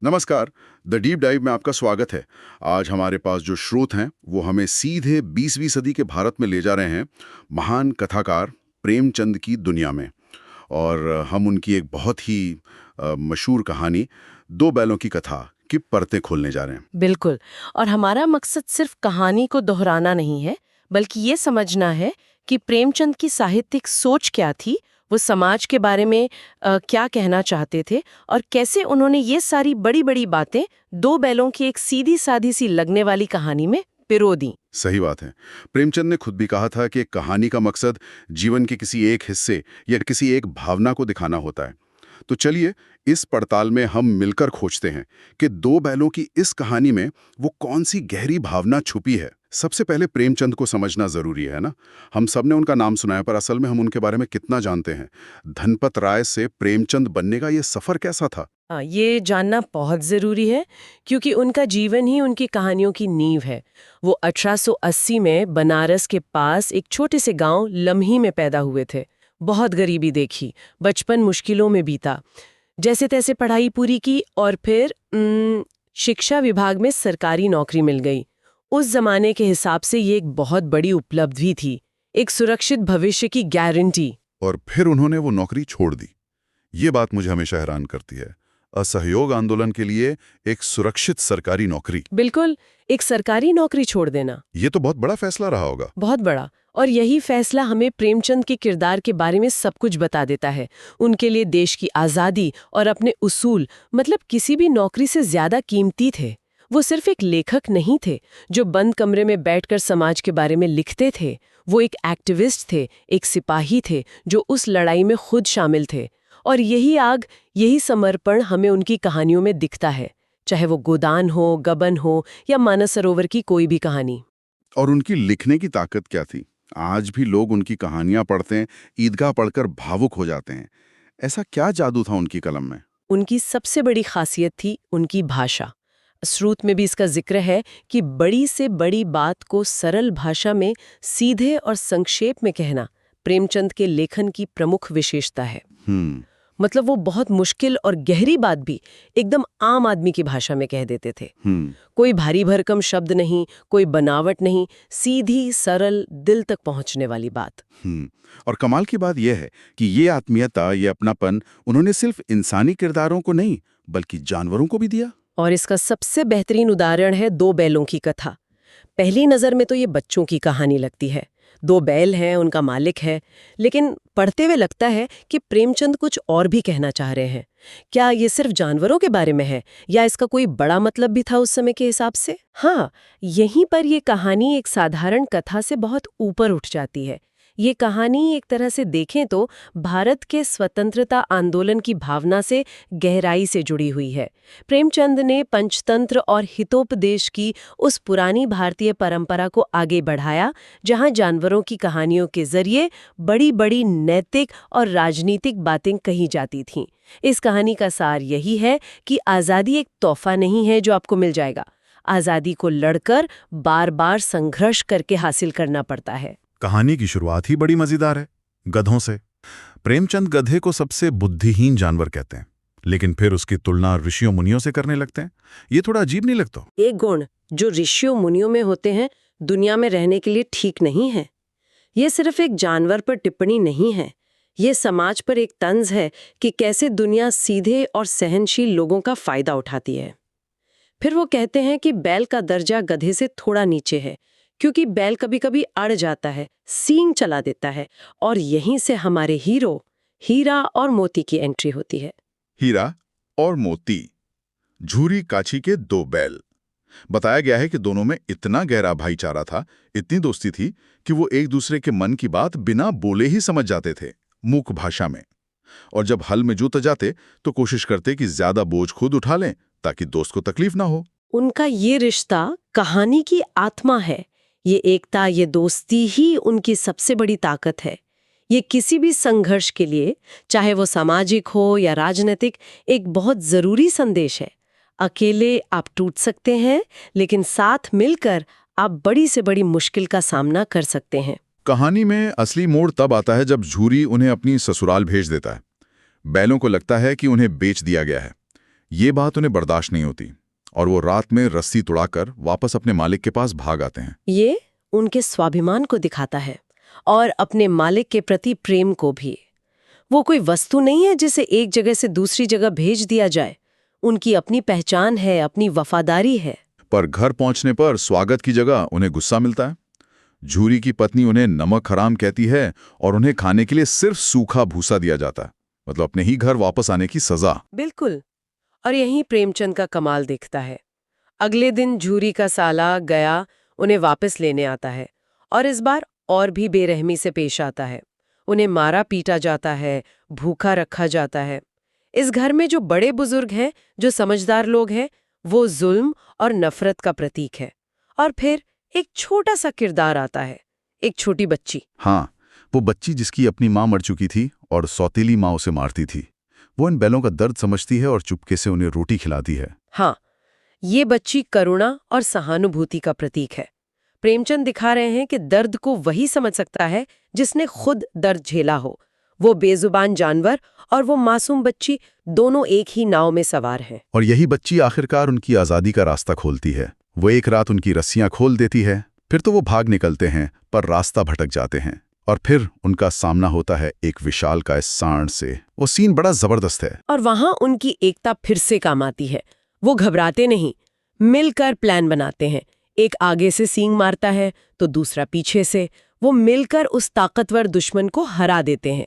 नमस्कार। The deep dive में आपका स्वागत है। आज हमारे पास जो स्रोत हैं वो हमें सीधे 20वीं सदी के भारत में ले जा रहे हैं, महान कथाकार प्रेमचंद की दुनिया में। और हम उनकी एक बहुत ही मशहूर कहानी दो बैलों की कथा की परतें खोलने जा रहे हैं। बिल्कुल। और हमारा मकसद सिर्फ कहानी को दोहराना नहीं है, बल्कि ये समझना है कि प्रेमचंद की साहित्यिक सोच क्या थी, वो समाज के बारे में क्या कहना चाहते थे और कैसे उन्होंने ये सारी बड़ी बड़ी बातें दो बैलों की एक सीधी सादी सी लगने वाली कहानी में पिरो दी। सही बात है। प्रेमचंद ने खुद भी कहा था कि एक कहानी का मकसद जीवन के किसी एक हिस्से या किसी एक भावना को दिखाना होता है। तो चलिए इस पड़ताल में हम मिलकर खोजते हैं कि दो बैलों की इस कहानी में वो कौन सी गहरी भावना छुपी है। सबसे पहले प्रेमचंद को समझना जरूरी है ना। हम सब ने उनका नाम सुना है, पर असल में हम उनके बारे में कितना जानते हैं। धनपत राय से प्रेमचंद बनने का ये सफर कैसा था? ये जानना बहुत ज़रूरी है, क्योंकि उनका जीवन ही उनकी कहानियों की नींव है। वो 1880 में बनारस के पास एक छोटे से गांव लम्ही में पैदा हुए थे। बहुत गरीबी देखी, बचपन मुश्किलों में बीता। जैसे तैसे पढ़ाई पूरी की और फिर शिक्षा विभाग में सरकारी नौकरी मिल गई। उस जमाने के हिसाब से ये एक बहुत बड़ी उपलब्धि थी, एक सुरक्षित भविष्य की गारंटी। और फिर उन्होंने वो नौकरी छोड़ दी। ये बात मुझे हमेशा हैरान करती है। असहयोग आंदोलन के लिए एक सुरक्षित सरकारी नौकरी। बिल्कुल, एक सरकारी नौकरी छोड़ देना, ये तो बहुत बड़ा फैसला रहा होगा। बहुत बड़ा। और यही फैसला हमें प्रेमचंद के किरदार के बारे में सब कुछ बता देता है। उनके लिए देश की आज़ादी और अपने उसूल मतलब किसी भी नौकरी से ज्यादा कीमती थे। वो सिर्फ एक लेखक नहीं थे जो बंद कमरे में बैठकर समाज के बारे में लिखते थे। वो एक एक्टिविस्ट थे, एक सिपाही थे जो उस लड़ाई में खुद शामिल थे। और यही आग, यही समर्पण हमें उनकी कहानियों में दिखता है, चाहे वो गोदान हो, गबन हो या मानस सरोवर की कोई भी कहानी। और उनकी लिखने की ताकत क्या थी? आज भी लोग उनकी कहानियां पढ़ते हैं, ईदगाह पढ़कर भावुक हो जाते हैं। ऐसा क्या जादू था उनकी कलम में? उनकी सबसे बड़ी खासियत थी उनकी भाषा। स्रोत में भी इसका जिक्र है कि बड़ी से बड़ी बात को सरल भाषा में सीधे और संक्षेप में कहना प्रेमचंद के लेखन की प्रमुख विशेषता है। मतलब वो बहुत मुश्किल और गहरी बात भी एकदम आम आदमी की भाषा में कह देते थे। कोई भारी भरकम शब्द नहीं, कोई बनावट नहीं, सीधी सरल दिल तक पहुंचने वाली बात। और कमाल की बात यह है कि ये आत्मीयता, ये अपनापन उन्होंने सिर्फ इंसानी किरदारों को नहीं बल्कि जानवरों को भी दिया। और इसका सबसे बेहतरीन उदाहरण है दो बैलों की कथा। पहली नज़र में तो ये बच्चों की कहानी लगती है। दो बैल हैं, उनका मालिक है, लेकिन पढ़ते हुए लगता है कि प्रेमचंद कुछ और भी कहना चाह रहे हैं। क्या ये सिर्फ जानवरों के बारे में है या इसका कोई बड़ा मतलब भी था उस समय के हिसाब से? हाँ, यहीं पर ये कहानी एक साधारण कथा से बहुत ऊपर उठ जाती है। ये कहानी एक तरह से देखें तो भारत के स्वतंत्रता आंदोलन की भावना से गहराई से जुड़ी हुई है। प्रेमचंद ने पंचतंत्र और हितोपदेश की उस पुरानी भारतीय परंपरा को आगे बढ़ाया, जहां जानवरों की कहानियों के जरिए बड़ी बड़ी नैतिक और राजनीतिक बातें कही जाती थीं। इस कहानी का सार यही है कि आज़ादी एक तोहफा नहीं है जो आपको मिल जाएगा। आज़ादी को लड़कर बार बार संघर्ष करके हासिल करना पड़ता है। कहानी की शुरुआत ही बड़ी मजेदार है, गधों से। प्रेमचंद गधे को सबसे बुद्धिहीन जानवर कहते हैं, लेकिन फिर उसकी तुलना ऋषियों मुनियों से करने लगते हैं। ये थोड़ा अजीब नहीं लगता? एक गुण जो ऋषियों मुनियों में होते हैं दुनिया में रहने के लिए ठीक नहीं है। ये सिर्फ एक जानवर पर टिप्पणी नहीं है, ये समाज पर एक तंज है कि कैसे दुनिया सीधे और सहनशील लोगों का फायदा उठाती है। फिर वो कहते हैं कि बैल का दर्जा गधे से थोड़ा नीचे है, क्योंकि बैल कभी कभी अड़ जाता है, सींग चला देता है। और यहीं से हमारे हीरो हीरा और मोती की एंट्री होती है। हीरा और मोती, झूरी काछी के दो बैल। बताया गया है कि दोनों में इतना गहरा भाईचारा था, इतनी दोस्ती थी कि वो एक दूसरे के मन की बात बिना बोले ही समझ जाते थे, मूक भाषा में। और जब हल में जुट जाते तो कोशिश करते कि ज्यादा बोझ खुद उठा लें ताकि दोस्त को तकलीफ ना हो। उनका ये रिश्ता कहानी की आत्मा है। ये एकता, ये दोस्ती ही उनकी सबसे बड़ी ताकत है। ये किसी भी संघर्ष के लिए, चाहे वो सामाजिक हो या राजनीतिक, एक बहुत जरूरी संदेश है। अकेले आप टूट सकते हैं, लेकिन साथ मिलकर आप बड़ी से बड़ी मुश्किल का सामना कर सकते हैं। कहानी में असली मोड़ तब आता है जब झूरी उन्हें अपनी ससुराल भेज देता है। बैलों को लगता है कि उन्हें बेच दिया गया है। ये बात उन्हें बर्दाश्त नहीं होती और वो रात में रस्सी तुड़ाकर वापस अपने मालिक के पास भाग आते हैं। ये उनके स्वाभिमान को दिखाता है और अपने मालिक के प्रति प्रेम को भी। वो कोई वस्तु नहीं है जिसे एक जगह से दूसरी जगह भेज दिया जाए। उनकी अपनी पहचान है, अपनी वफादारी है। पर घर पहुंचने पर स्वागत की जगह उन्हें गुस्सा मिलता है। झूरी की पत्नी उन्हें नमक हराम कहती है और उन्हें खाने के लिए सिर्फ सूखा भूसा दिया जाता है, मतलब अपने ही घर वापस आने की सजा। बिल्कुल। और यहीं प्रेमचंद का कमाल दिखता है। अगले दिन झूरी का साला गया उन्हें वापस लेने आता है और इस बार और भी बेरहमी से पेश आता है। उन्हें मारा पीटा जाता है, भूखा रखा जाता है। इस घर में जो बड़े बुजुर्ग हैं, जो समझदार लोग हैं, वो जुल्म और नफरत का प्रतीक है। और फिर एक छोटा सा किरदार आता है, एक छोटी बच्ची। हाँ, वो बच्ची जिसकी अपनी माँ मर चुकी थी और सौतेली माँ उसे मारती थी। वो इन बैलों का दर्द समझती है और चुपके से उन्हें रोटी खिलाती है। हाँ, ये बच्ची करुणा और सहानुभूति का प्रतीक है। प्रेमचंद दिखा रहे हैं कि दर्द को वही समझ सकता है जिसने खुद दर्द झेला हो। वो बेजुबान जानवर और वो मासूम बच्ची दोनों एक ही नाव में सवार हैं। और यही बच्ची आखिरकार उनकी आज़ादी का रास्ता खोलती है। वो एक रात उनकी रस्सियां खोल देती है, फिर तो वो भाग निकलते हैं पर रास्ता भटक जाते हैं और फिर उनका सामना होता है एक विशालकाय सांड से। वो सीन बड़ा जबरदस्त है। और वहां उनकी एकता फिर से काम आती है। वो घबराते नहीं, मिलकर प्लान बनाते हैं। एक आगे से सींग मारता है तो दूसरा पीछे से। वो मिलकर उस ताकतवर दुश्मन को हरा देते हैं।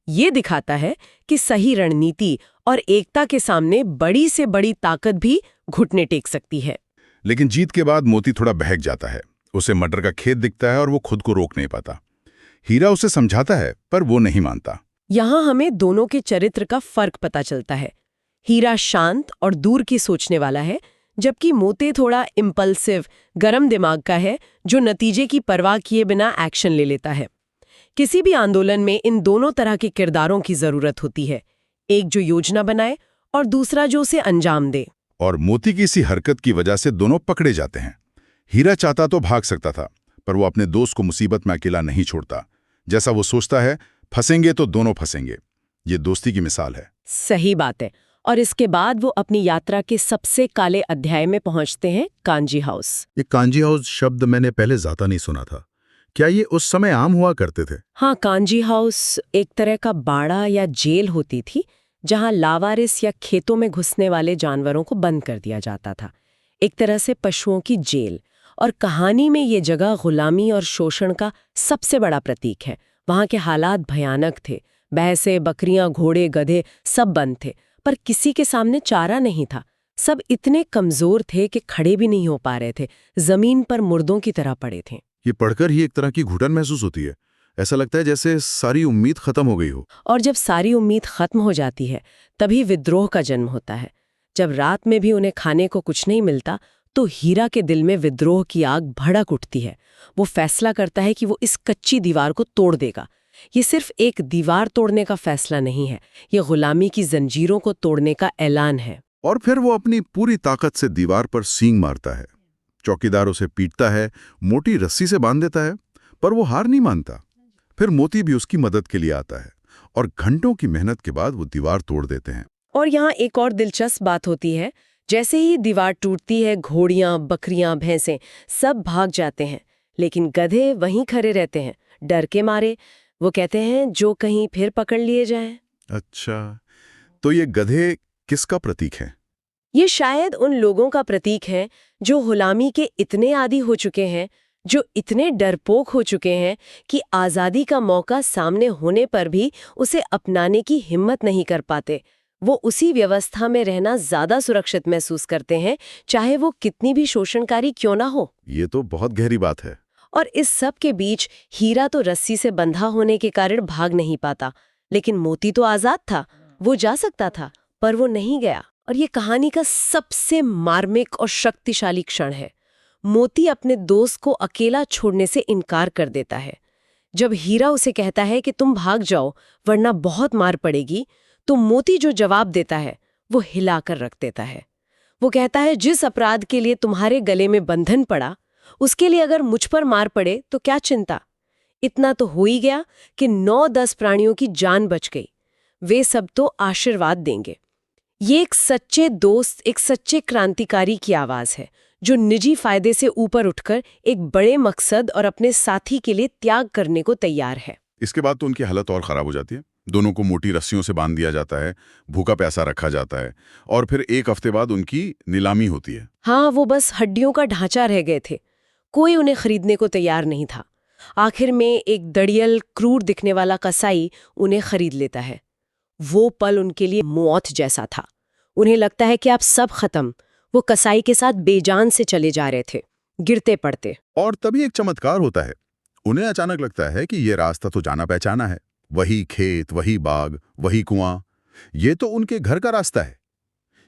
ये दिखाता है कि सही रणनीति और एकता के सामने बड़ी से बड़ी ताकत भी घुटने टेक सकती है। लेकिन जीत के बाद मोती थोड़ा बहक जाता है। उसे मटर का खेत दिखता है और वो खुद को रोक नहीं पाता। हीरा उसे समझाता है पर वो नहीं मानता। यहाँ हमें दोनों के चरित्र का फर्क पता चलता है। हीरा शांत और दूर की सोचने वाला है, जबकि मोती थोड़ा इम्पल्सिव, गरम दिमाग का है, जो नतीजे की परवाह किए बिना एक्शन ले लेता है। किसी भी आंदोलन में इन दोनों तरह के किरदारों की जरूरत होती है, एक जो योजना बनाए और दूसरा जो उसे अंजाम दे। और मोती की इसी हरकत की वजह से दोनों पकड़े जाते हैं। हीरा चाहता तो भाग सकता था, पर वो अपने दोस्त को मुसीबत में अकेला नहीं छोड़ता। जैसा वो सोचता है, फंसेंगे तो दोनों फंसेंगे। ये दोस्ती की मिसाल है। सही बात है। और इसके बाद वो अपनी यात्रा के सबसे काले अध्याय में पहुंचते हैं, कांजी हाउस। ये कांजी हाउस शब्द मैंने पहले ज्यादा नहीं सुना था। क्या ये उस समय आम हुआ करते थे? हाँ, कांजी हाउस एक तरह का बाड़ा या जेल होती थी, जहां लावारिस या खेतों में घुसने वाले जानवरों को बंद कर दिया जाता था। एक तरह से पशुओं की जेल। और कहानी में ये जगह गुलामी और शोषण का सबसे बड़ा प्रतीक है। वहां के हालात भयानक थे। भैंसें, बकरियां, घोड़े, गधे सब बंद थे, पर किसी के सामने चारा नहीं था। सब इतने कमजोर थे कि खड़े भी नहीं हो पा रहे थे, जमीन पर मुर्दों की तरह पड़े थे। ये पढ़कर ही एक तरह की घुटन महसूस होती है। ऐसा लगता है जैसे सारी उम्मीद खत्म हो गई हो। और जब सारी उम्मीद खत्म हो जाती है, तभी विद्रोह का जन्म होता है। जब रात में भी उन्हें खाने को कुछ नहीं मिलता, तो हीरा के दिल में विद्रोह की आग भड़क उठती है। वो फैसला करता है कि वो इस कच्ची दीवार को तोड़ देगा। ये सिर्फ एक दीवार तोड़ने का फैसला नहीं है, ये गुलामी की जंजीरों को तोड़ने का ऐलान है। और फिर वो अपनी पूरी ताकत से दीवार पर सींग मारता है। चौकीदार उसे पीटता है, मोटी रस्सी से बांध देता है, पर वो हार नहीं मानता। फिर मोती भी उसकी मदद के लिए आता है और घंटों की मेहनत के बाद वो दीवार तोड़ देते हैं। और यहाँ एक और दिलचस्प बात होती है। जैसे ही दीवार टूटती है, घोड़ियां, बकरियां, भैंसें सब भाग जाते हैं, लेकिन गधे वहीं खड़े रहते हैं, डर के मारे। वो कहते हैं जो कहीं फिर पकड़ लिए जाएं। अच्छा, तो ये गधे किसका प्रतीक है? ये शायद उन लोगों का प्रतीक है जो गुलामी के इतने आदी हो चुके हैं, जो इतने डरपोक हो चुके हैं कि आज़ादी का मौका सामने होने पर भी उसे अपनाने की हिम्मत नहीं कर पाते। वो उसी व्यवस्था में रहना ज़्यादा सुरक्षित महसूस करते हैं, चाहे वो कितनी भी शोषणकारी क्यों ना हो। ये तो बहुत गहरी बात है। और इस सब के बीच हीरा तो रस्सी से बंधा होने के कारण भाग नहीं पाता, लेकिन मोती तो आज़ाद था। वो जा सकता था, पर वो नहीं गया। और ये कहानी का सबसे मार्मिक और शक्तिशाली क्षण है। मोती अपने दोस्त को अकेला छोड़ने से इनकार कर देता है। जब हीरा उसे कहता है कि तुम भाग जाओ वरना बहुत मार पड़ेगी, तो मोती जो जवाब देता है वो हिलाकर रख देता है। वो कहता है जिस अपराध के लिए तुम्हारे गले में बंधन पड़ा, उसके लिए अगर मुझ पर मार पड़े तो क्या चिंता। इतना तो हो ही गया कि 9-10 प्राणियों की जान बच गई। वे सब तो आशीर्वाद देंगे। ये एक सच्चे दोस्त, एक सच्चे क्रांतिकारी की आवाज है, जो निजी फायदे से ऊपर उठकर एक बड़े मकसद और अपने साथी के लिए त्याग करने को तैयार है। इसके बाद तो उनकी हालत और खराब हो जाती है। दोनों को मोटी रस्सियों से बांध दिया जाता है, भूखा प्यासा रखा जाता है और फिर 1 हफ्ते बाद उनकी नीलामी होती है। हाँ, वो बस हड्डियों का ढांचा रह गए थे। कोई उन्हें खरीदने को तैयार नहीं था। आखिर में एक दड़ियल, क्रूर दिखने वाला कसाई उन्हें खरीद लेता है। वो पल उनके लिए मौत जैसा था। उन्हें लगता है कि आप सब खत्म। वो कसाई के साथ बेजान से चले जा रहे थे, गिरते पड़ते। और तभी एक चमत्कार होता है। उन्हें अचानक लगता है कि ये रास्ता तो जाना पहचाना है। वही खेत, वही बाग, वही कुआं, ये तो उनके घर का रास्ता है।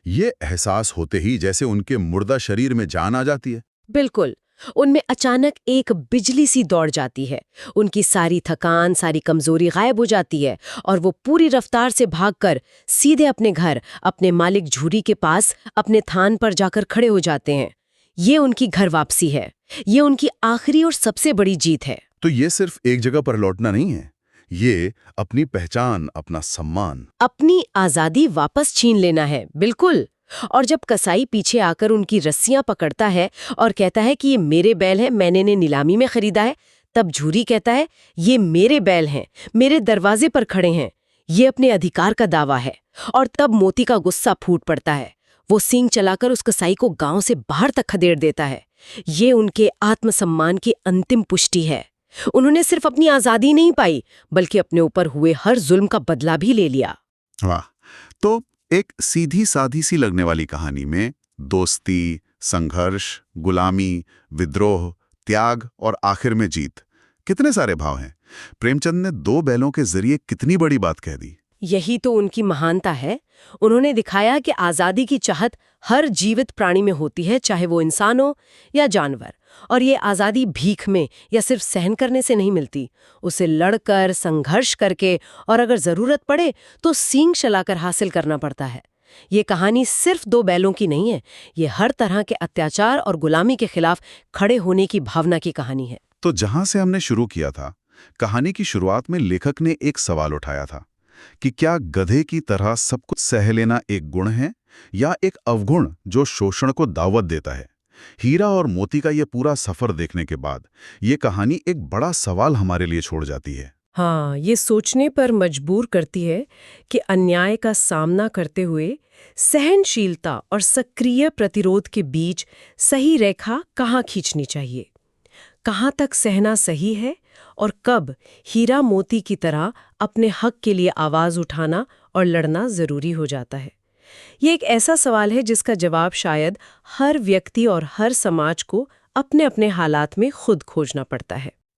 ये एहसास होते ही जैसे उनके मुर्दा शरीर में जान आ जाती है। बिल्कुल। उनमें अचानक एक बिजली सी दौड़ जाती है। उनकी सारी थकान, सारी कमजोरी गायब हो जाती है और वो पूरी रफ्तार से भागकर सीधे अपने घर, अपने मालिक झूरी के पास, अपने थान पर जाकर खड़े हो जाते हैं। ये उनकी घर वापसी है। ये उनकी आखिरी और सबसे बड़ी जीत है। तो ये सिर्फ एक जगह पर लौटना नहीं है, ये अपनी पहचान, अपना सम्मान, अपनी आजादी वापस छीन लेना है। बिल्कुल। और जब कसाई पीछे आकर उनकी रस्सियां पकड़ता है और कहता है कि ये मेरे बैल हैं, मैंने इन्हें नीलामी में खरीदा है, तब झूरी कहता है ये मेरे बैल हैं, मेरे दरवाजे पर खड़े हैं, ये अपने अधिकार का दावा है। और तब मोती का गुस्सा फूट पड़ता है। वो सींग चलाकर उस कसाई को गांव से बाहर तक खदेड़ देता है। ये उनके आत्मसम्मान की अंतिम पुष्टि है। उन्होंने सिर्फ अपनी आजादी नहीं पाई, बल्कि अपने ऊपर हुए हर जुल्म का बदला भी ले लिया। वाह! तो एक सीधी साधी सी लगने वाली कहानी में दोस्ती, संघर्ष, गुलामी, विद्रोह, त्याग और आखिर में जीत, कितने सारे भाव हैं। प्रेमचंद ने 2 बैलों के जरिए कितनी बड़ी बात कह दी। यही तो उनकी महानता है। उन्होंने दिखाया कि आजादी की चाहत हर जीवित प्राणी में होती है, चाहे वो इंसान हो या जानवर। और ये आजादी भीख में या सिर्फ सहन करने से नहीं मिलती। उसे लड़कर, संघर्ष करके और अगर जरूरत पड़े तो सींग चलाकर हासिल करना पड़ता है। ये कहानी सिर्फ 2 बैलों की नहीं है, ये हर तरह के अत्याचार और गुलामी के खिलाफ खड़े होने की भावना की कहानी है। तो जहां से हमने शुरू किया था, कहानी की शुरुआत में लेखक ने एक सवाल उठाया था कि क्या गधे की तरह सब कुछ सह लेना एक गुण है या एक अवगुण जो शोषण को दावत देता है। हीरा और मोती का ये पूरा सफर देखने के बाद ये कहानी एक बड़ा सवाल हमारे लिए छोड़ जाती है। हाँ, ये सोचने पर मजबूर करती है कि अन्याय का सामना करते हुए सहनशीलता और सक्रिय प्रतिरोध के बीच सही रेखा कहाँ खींचनी चाहिए, कहाँ तक सहना सही है और कब हीरा मोती की तरह अपने हक के लिए आवाज उठाना और लड़ना जरूरी हो जाता है। ये एक ऐसा सवाल है जिसका जवाब शायद हर व्यक्ति और हर समाज को अपने अपने हालात में खुद खोजना पड़ता है।